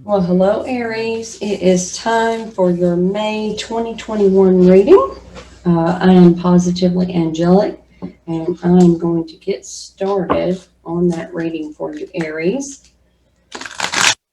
Well, hello, Aries. It is time for your May 2021 reading. I am positively angelic, and I'm going to get started on that reading for you, Aries.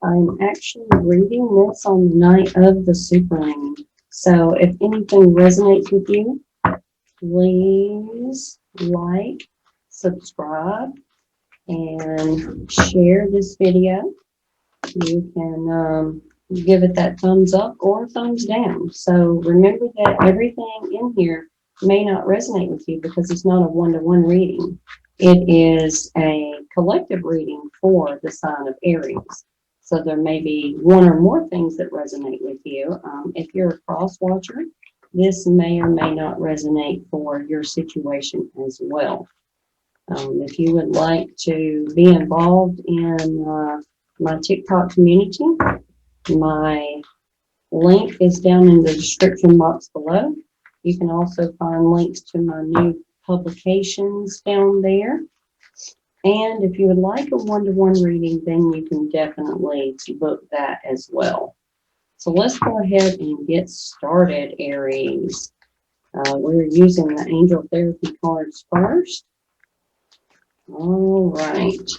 I'm actually reading this on the night of the super moon. So if anything resonates with you, please like, subscribe, and share this video. You can give it that thumbs up or thumbs down. So remember that everything in here may not resonate with you because it's not a one-to-one reading. It is a collective reading for the sign of Aries. So there may be one or more things that resonate with you. If you're a cross watcher, this may or may not resonate for your situation as well. If you would like to be involved in my TikTok community, my link is down in the description box below. You can also find links to my new publications down there. And if you would like a one-to-one reading, then you can definitely book that as well. So let's go ahead and get started, Aries. We're using the angel therapy cards first. All right.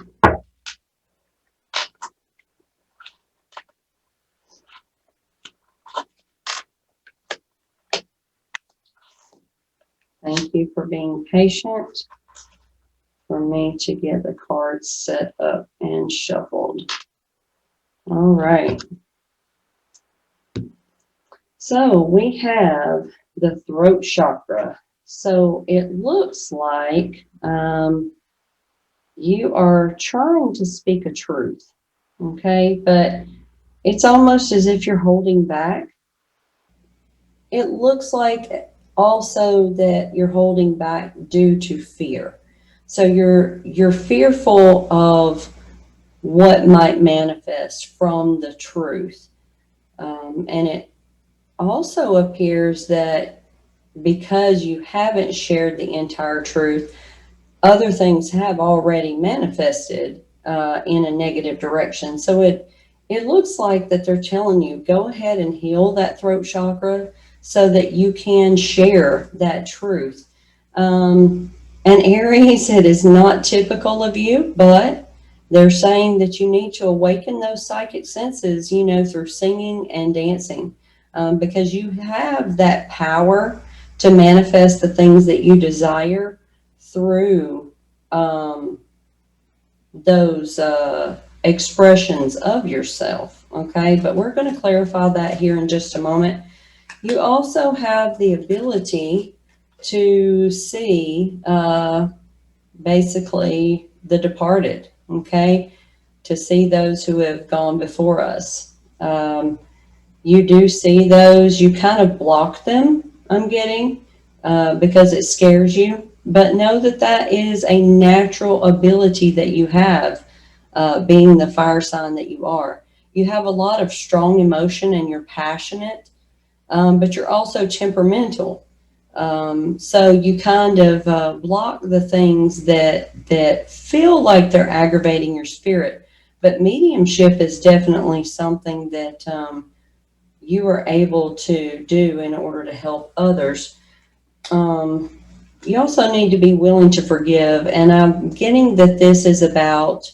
Thank you for being patient for me to get the cards set up and shuffled. All right. So we have the throat chakra. So it looks like you are trying to speak a truth, okay? But it's almost as if you're holding back. It looks like also that you're holding back due to fear. So you're fearful of what might manifest from the truth. And it also appears that because you haven't shared the entire truth, other things have already manifested in a negative direction. So it looks like that they're telling you, go ahead and heal that throat chakra so that you can share that truth. And Aries, it is not typical of you, but they're saying that you need to awaken those psychic senses, through singing and dancing, because you have that power to manifest the things that you desire through those expressions of yourself. Okay, but we're going to clarify that here in just a moment. You also have the ability to see basically the departed, okay, to see those who have gone before us. You do see those, you kind of block them, I'm getting, because it scares you. But know that that is a natural ability that you have, being the fire sign that you are. You have a lot of strong emotion and you're passionate, but you're also temperamental. So you kind of block the things that feel like they're aggravating your spirit. But mediumship is definitely something that you are able to do in order to help others. You also need to be willing to forgive. And I'm getting that this is about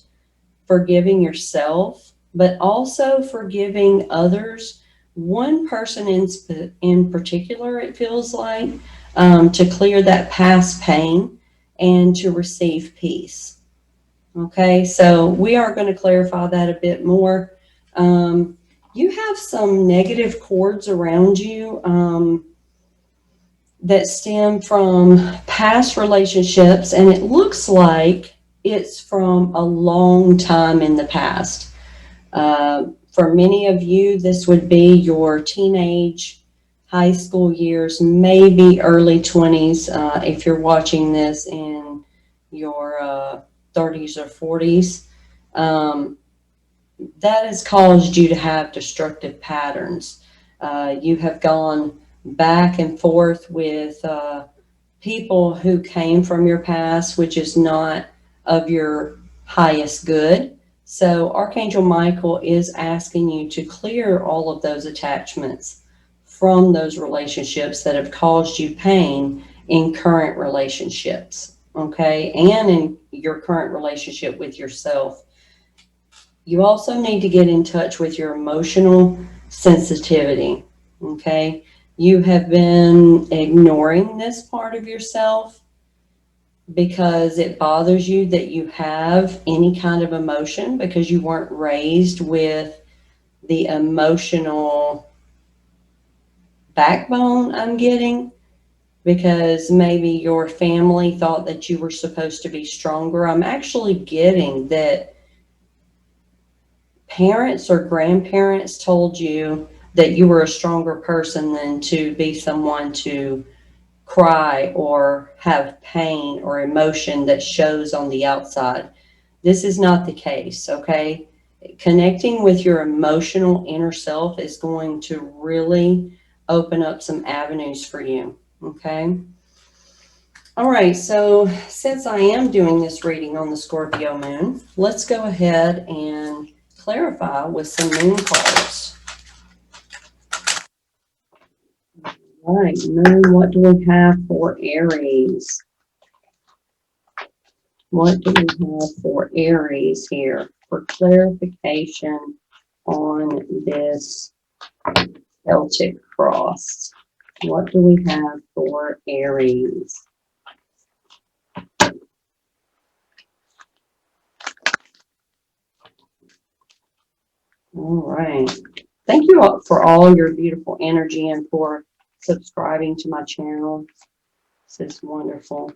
forgiving yourself, but also forgiving others. One person in particular, it feels like, to clear that past pain and to receive peace. Okay, so we are going to clarify that a bit more. You have some negative cords around you that stem from past relationships, and it looks like it's from a long time in the past. For many of you, this would be your teenage, high school years, maybe early 20s, if you're watching this in your 30s or 40s. That has caused you to have destructive patterns. You have gone back and forth with people who came from your past, which is not of your highest good. So Archangel Michael is asking you to clear all of those attachments from those relationships that have caused you pain in current relationships, okay, and in your current relationship with yourself. You also need to get in touch with your emotional sensitivity, okay? You have been ignoring this part of yourself because it bothers you that you have any kind of emotion because you weren't raised with the emotional backbone, I'm getting, because maybe your family thought that you were supposed to be stronger. I'm actually getting that parents or grandparents told you that you were a stronger person than to be someone to cry or have pain or emotion that shows on the outside. This is not the case, okay? Connecting with your emotional inner self is going to really open up some avenues for you, okay? All right, so since I am doing this reading on the Scorpio moon, let's go ahead and clarify with some moon cards. All right, moon, what do we have for Aries? What do we have for Aries here for clarification on this Celtic cross? What do we have for Aries? All right. Thank you all for all your beautiful energy and for subscribing to my channel. This is wonderful.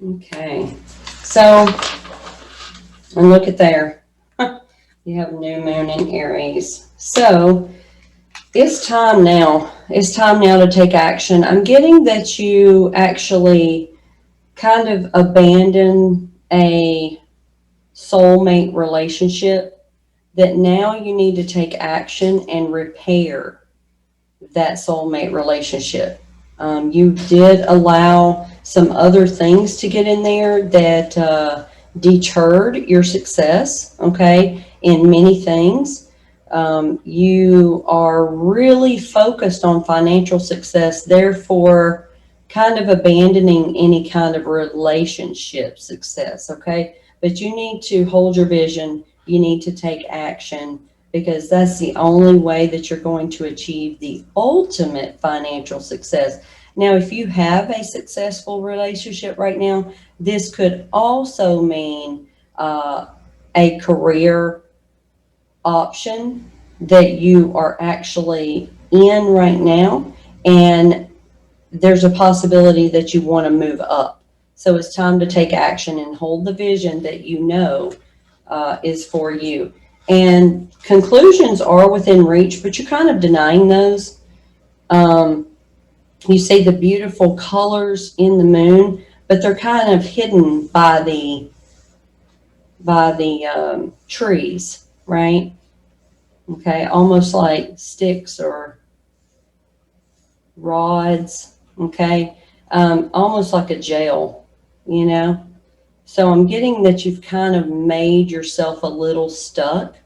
Okay. So, and look at there. You have new moon in Aries. So, it's time now. It's time now to take action. I'm getting that you actually kind of abandon a soulmate relationship, that now you need to take action and repair that soulmate relationship. You did allow some other things to get in there that deterred your success, okay, in many things. You are really focused on financial success, therefore kind of abandoning any kind of relationship success, okay? But you need to hold your vision. You need to take action because that's the only way that you're going to achieve the ultimate financial success. Now, if you have a successful relationship right now, this could also mean a career option that you are actually in right now, and there's a possibility that you want to move up. So it's time to take action and hold the vision that you know is for you. And conclusions are within reach, but you're kind of denying those. You see the beautiful colors in the moon, but they're kind of hidden by the trees, right? Okay, almost like sticks or rods. Okay, almost like a jail, you know. So I'm getting that you've kind of made yourself a little stuck,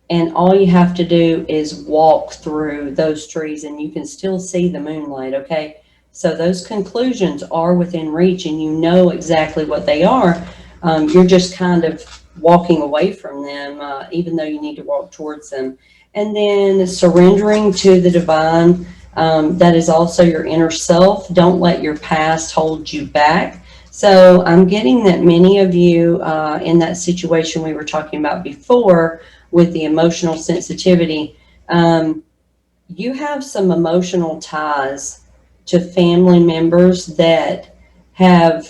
and all you have to do is walk through those trees and you can still see the moonlight, okay? So those conclusions are within reach and you know exactly what they are. You're just kind of walking away from them, even though you need to walk towards them. And then surrendering to the divine, that is also your inner self. Don't let your past hold you back. So I'm getting that many of you in that situation we were talking about before with the emotional sensitivity, you have some emotional ties to family members that have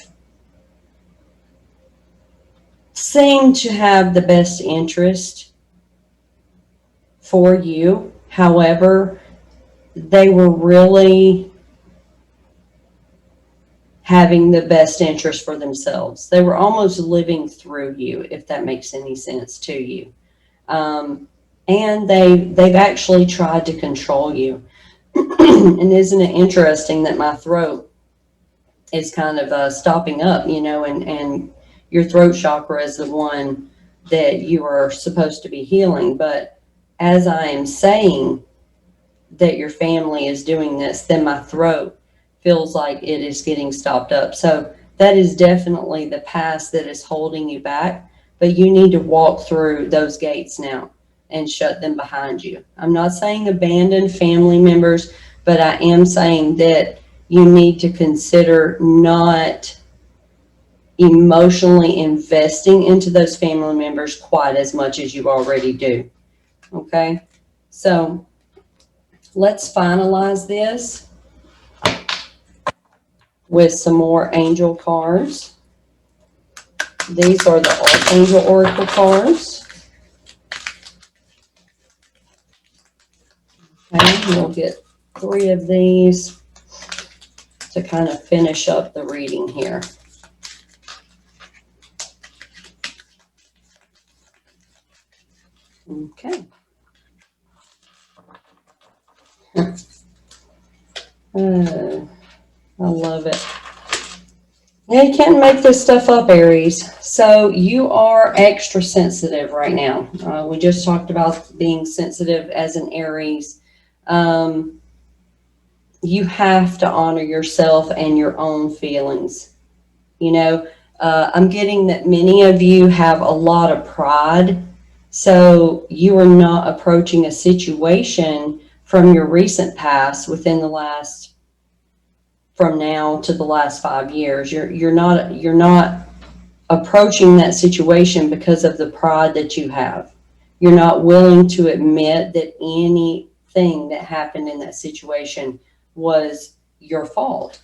seemed to have the best interest for you. However, they were really having the best interest for themselves. They were almost living through you, if that makes any sense to you. And they've actually tried to control you. And isn't it interesting that my throat is kind of stopping up, and your throat chakra is the one that you are supposed to be healing. But as I am saying that your family is doing this, then my throat feels like it is getting stopped up. So that is definitely the past that is holding you back, but you need to walk through those gates now and shut them behind you. I'm not saying abandon family members, but I am saying that you need to consider not emotionally investing into those family members quite as much as you already do. Okay? So let's finalize this with some more angel cards. These are the Archangel Oracle cards. Okay, we'll get 3 of these to kind of finish up the reading here. Okay. I love it. Yeah, you can't make this stuff up, Aries. So you are extra sensitive right now. We just talked about being sensitive as an Aries. You have to honor yourself and your own feelings. I'm getting that many of you have a lot of pride. So you are not approaching a situation from your recent past from now to the last 5 years. You're not approaching that situation because of the pride that you have. You're not willing to admit that anything that happened in that situation was your fault.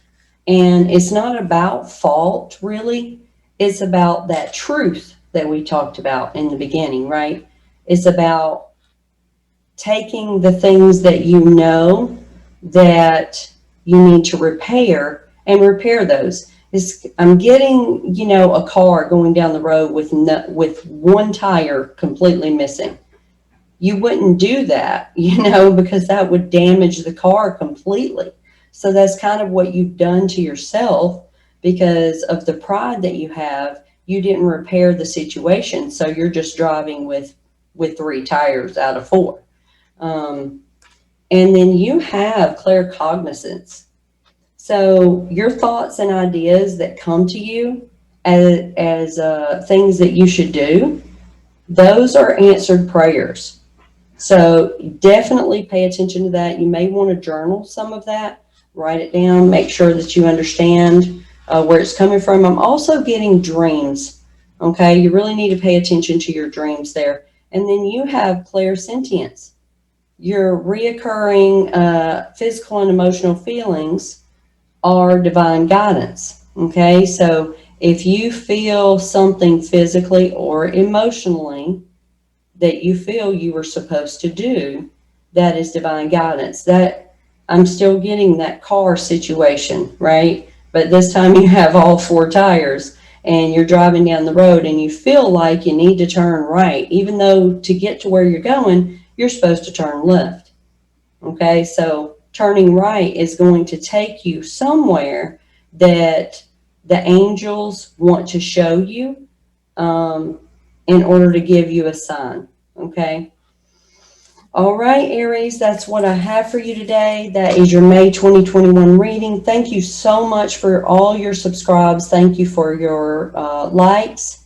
And it's not about fault, really. It's about that truth that we talked about in the beginning, right? It's about taking the things that you know that you need to repair and repair those. I'm getting, a car going down the road with one tire completely missing. You wouldn't do that, because that would damage the car completely. So that's kind of what you've done to yourself because of the pride that you have. You didn't repair the situation, so you're just driving with 3 tires out of 4. And then you have claircognizance. So your thoughts and ideas that come to you as things that you should do, those are answered prayers. So definitely pay attention to that. You may want to journal some of that, write it down, make sure that you understand where it's coming from. I'm also getting dreams. Okay, you really need to pay attention to your dreams there. And then you have clairsentience. Your reoccurring physical and emotional feelings are divine guidance. Okay, so if you feel something physically or emotionally that you feel you were supposed to do, that is divine guidance. That I'm still getting that car situation, right? But this time you have all 4 tires and you're driving down the road and you feel like you need to turn right, even though to get to where you're going, you're supposed to turn left. Okay, so turning right is going to take you somewhere that the angels want to show you in order to give you a sign. Okay. All right, Aries, that's what I have for you today. That is your May 2021 reading. Thank you so much for all your subscribes. Thank you for your likes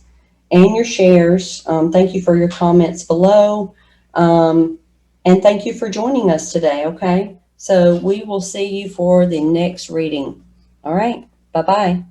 and your shares. Thank you for your comments below. And thank you for joining us today, okay? So we will see you for the next reading. All right, bye-bye.